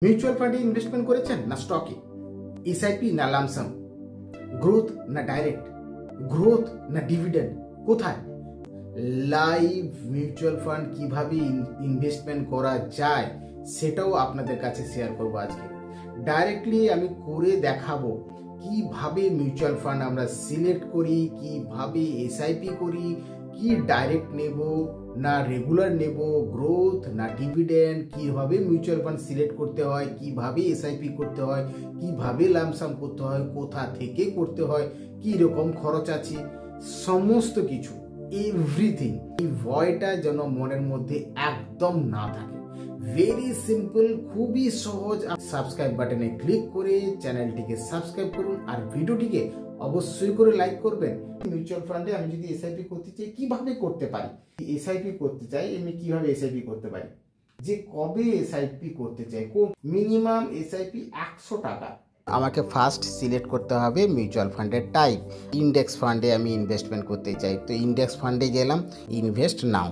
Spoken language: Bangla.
মিউচুয়াল ফান্ডে ইনভেস্টমেন্ট করেছেন না স্টকে, এসআইপি না লামসাম, গ্রোথ না ডাইরেক্ট, গ্রোথ না ডিভিডেন্ড, কোথায়? লাইভ মিউচুয়াল ফান্ড কিভাবে ইনভেস্টমেন্ট করা যায় সেটাও আপনাদের কাছে শেয়ার করব আজকে। ডাইরেক্টলি আমি করে দেখাবো কিভাবে মিউচুয়াল ফান্ড আমরা সিলেক্ট করি, কিভাবে এসআইপি করি, কি ডাইরেক্ট নেব না রেগুলার নেব, গ্রোথ না ডিভিডেন্ড, কিভাবে মিউচুয়াল ফান্ড সিলেক্ট করতে হয়, কিভাবে এসআইপি করতে হয়, কিভাবে লামসাম করতে হয়, কোথা থেকে করতে হয়, কি রকম খরচ আছে, সমস্ত কিছু এভরিথিং। এই ভয়টা যেন মনের মধ্যে একদম না থাকে। ভেরি সিম্পল, খুবই সহজ। সাবস্ক্রাইব বাটনে ক্লিক করে চ্যানেলটিকে সাবস্ক্রাইব করুন আর ভিডিওটিকে অবশ্যই করে লাইক করবেন। মিউচুয়াল ফান্ডে আমি যদি এসআইপি করতে চাই কিভাবে করতে পারি, এসআইপি করতে চাই আমি কিভাবে এসআইপি করতে পারি, যে কবে এসআইপি করতে চাই, মিনিমাম এসআইপি 100 টাকা। আমাকে ফার্স্ট সিলেক্ট করতে হবে মিউচুয়াল ফান্ডের টাইপ। ইন্ডেক্স ফান্ডে আমি ইনভেস্টমেন্ট করতে চাই, তো ইন্ডেক্স ফান্ডে গেলাম, ইনভেস্ট নাও।